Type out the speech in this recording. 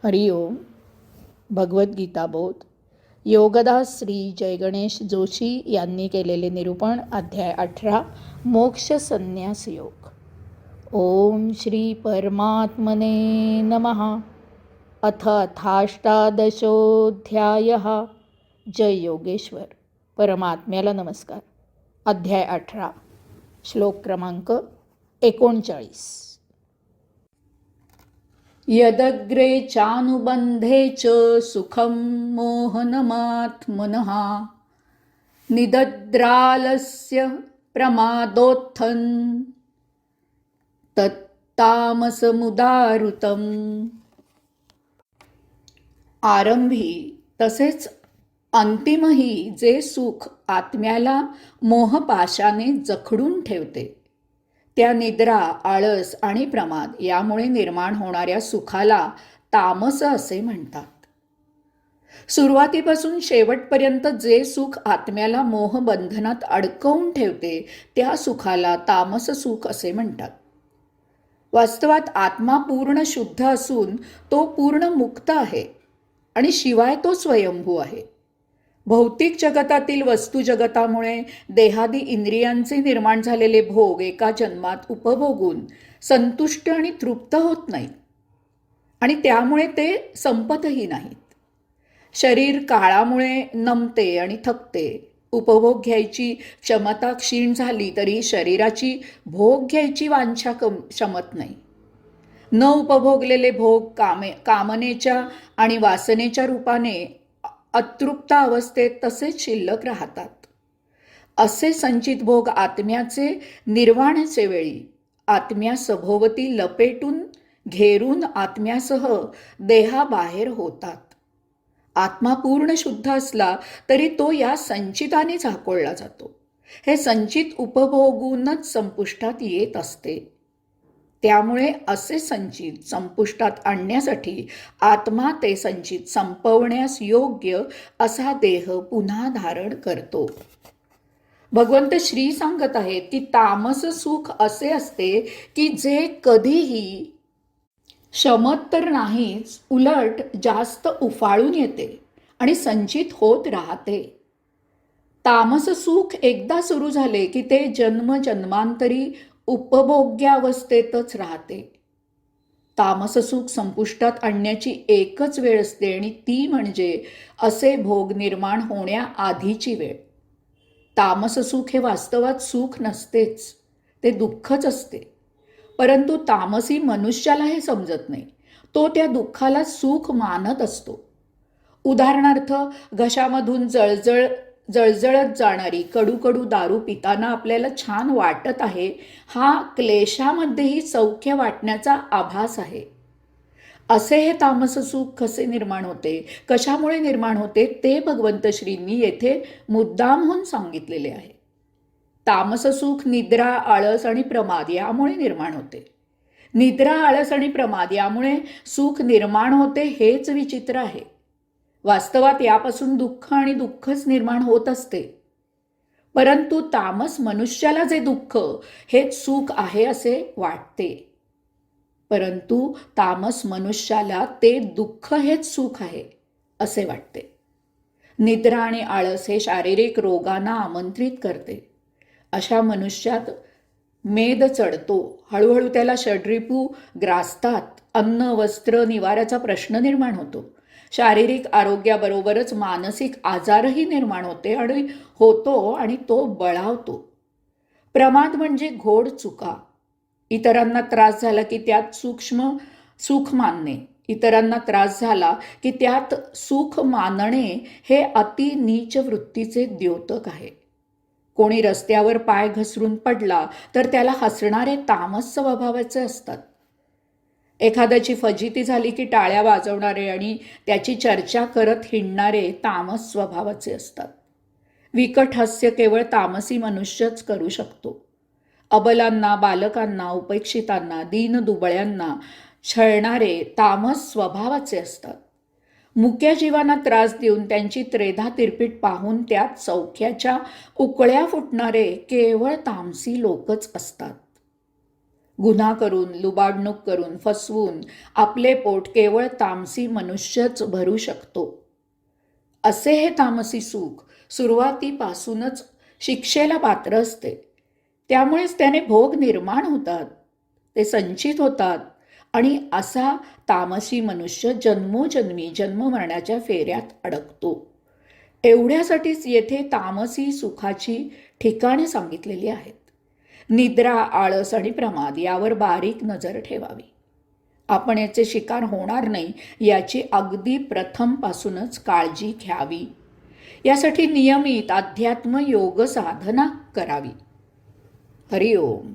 हरिओम. भगवद्गीता बोध. योगदास श्री जयगणेश जोशी यांनी केलेले निरूपण. अध्याय 18. मोक्ष संन्यास योग. ओम श्री परमात्मने नमः. अथ अथाष्टादशोऽध्यायः. जय योगेश्वर. परमात्म्याला नमस्कार. अध्याय 18. श्लोक क्रमांक 39. यदग्रे चानुबंधे च सुखं मोहनमात्मनः निदद्रालस्य प्रमादोत्थं तत्तामसमुदाहृतम्. आरंभी तसेच अंतिमही जे सुख आत्म्याला मोहपाशाने जखडून ठेवते त्या निद्रा, आळस आणि प्रमाद यामुळे निर्माण होणाऱ्या सुखाला तामस असे म्हणतात. सुरुवातीपासून शेवटपर्यंत जे सुख आत्म्याला मोहबंधनात अडकवून ठेवते त्या सुखाला तामस सुख असे म्हणतात. वास्तवात आत्मा पूर्ण शुद्ध असून तो पूर्ण मुक्त आहे आणि शिवाय तो स्वयंभू आहे. भौतिक जगतातील वस्तू जगतामुळे देहादी इंद्रियांचे निर्माण झालेले भोग एका जन्मात उपभोगून संतुष्ट आणि तृप्त होत नाहीत आणि त्यामुळे ते संपतही नाहीत. शरीर काळामुळे नमते आणि थकते. उपभोग घ्यायची क्षमता क्षीण झाली तरी शरीराची भोग घ्यायची वांछा शमत नाही. न उपभोगलेले भोग कामनेच्या आणि वासनेच्या रूपाने अतृप्त अवस्थेत तसेच शिल्लक राहतात. असे संचित भोग आत्म्याचे निर्वाणाचे वेळी आत्म्या सभोवती लपेटून घेरून आत्म्यासह देहाबाहेर होतात. आत्मा पूर्ण शुद्ध असला तरी तो या संचिताने झाकोळला जातो. हे संचित उपभोगूनच संपुष्टात येत असते. त्यामुळे असे संचित संपुष्टात आणण्यासाठी आत्मा ते संचित संपवण्यास योग्य असा देह पुन्हा धारण करतो. भगवंत श्री सांगत आहेत की तामस सुख असे असते की जे कधीही शमत तर नाहीच, उलट जास्त उफाळून येते आणि संचित होत राहते. तामस सुख एकदा सुरू झाले की ते जन्मजन्मांतरी उपभोग्यावस्थेतच राहते. तामस सुख संपुष्टात आणण्याची एकच वेळ असते आणि ती म्हणजे असे भोग निर्माण होण्याआधीची वेळ. तामस सुख हे वास्तवात सुख नसतेच, ते दुःखच असते. परंतु तामसी मनुष्याला हे समजत नाही. तो त्या दुःखाला सुख मानत असतो. उदाहरणार्थ, घशामधून जळजळत जाणारी कडू दारू पिताना आपल्याला छान वाटत आहे, हा क्लेशामध्येही सौख्य वाटण्याचा आभास आहे. असे हे तामस सुख कसे निर्माण होते, कशामुळे निर्माण होते ते भगवंत श्रींनी येथे मुद्दामहून सांगितलेले आहे. तामस सुख निद्रा, आळस आणि प्रमाद यामुळे निर्माण होते. निद्रा, आळस आणि प्रमाद यामुळे सुख निर्माण होते हेच विचित्र आहे. वास्तवात यापासून दुःख आणि दुःखच निर्माण होत असते. परंतु तामस मनुष्याला जे दुःख हेच सुख आहे असे वाटते. परंतु तामस मनुष्याला ते दुःख हेच सुख आहे असे वाटते. निद्रा आणि आळस हे शारीरिक रोगांना आमंत्रित करते. अशा मनुष्यात मेद चढतो. हळूहळू त्याला षड्रिपू ग्रासतात. अन्न, वस्त्र, निवाऱ्याचा प्रश्न निर्माण होतो. शारीरिक आरोग्याबरोबरच मानसिक आजारही निर्माण होतो आणि तो बळावतो. प्रमाद म्हणजे घोड चुका. इतरांना त्रास झाला की त्यात सूक्ष्म सुख मानणे, इतरांना त्रास झाला की त्यात सुख मानणे हे अति नीच वृत्तीचे द्योतक आहे. कोणी रस्त्यावर पाय घसरून पडला तर त्याला हसणारे तामस स्वभावाचे असतात. एखाद्याची फजिती झाली की टाळ्या वाजवणारे आणि त्याची चर्चा करत हिंडणारे तामस स्वभावाचे असतात. विकट हास्य केवळ तामसी मनुष्यच करू शकतो. अबलांना, बालकांना, उपेक्षितांना, दीनदुबळ्यांना छळणारे तामस स्वभावाचे असतात. मुक्या जीवांना त्रास देऊन त्यांची त्रेधा तिरपीट पाहून त्यात सौख्याच्या उकळ्या फुटणारे केवळ तामसी लोकच असतात. गुन्हा करून, लुबाडणूक करून, फसवून आपले पोट केवळ तामसी मनुष्यच भरू शकतो. असे हे तामसी सुख सुरुवातीपासूनच शिक्षेला पात्र असते. त्यामुळेच त्याने भोग निर्माण होतात, ते संचित होतात आणि असा तामसी मनुष्य जन्मोजन्मी जन्ममरणाच्या फेऱ्यात अडकतो. एवढ्यासाठीच येथे तामसी सुखाची ठिकाणे सांगितलेली आहेत. निद्रा, आळस आणि प्रमाद यावर बारीक नजर ठेवावी. आपण याचे शिकार होणार नाही याची अगदी प्रथमपासूनच काळजी घ्यावी. यासाठी नियमित अध्यात्म योग साधना करावी. हरिओम.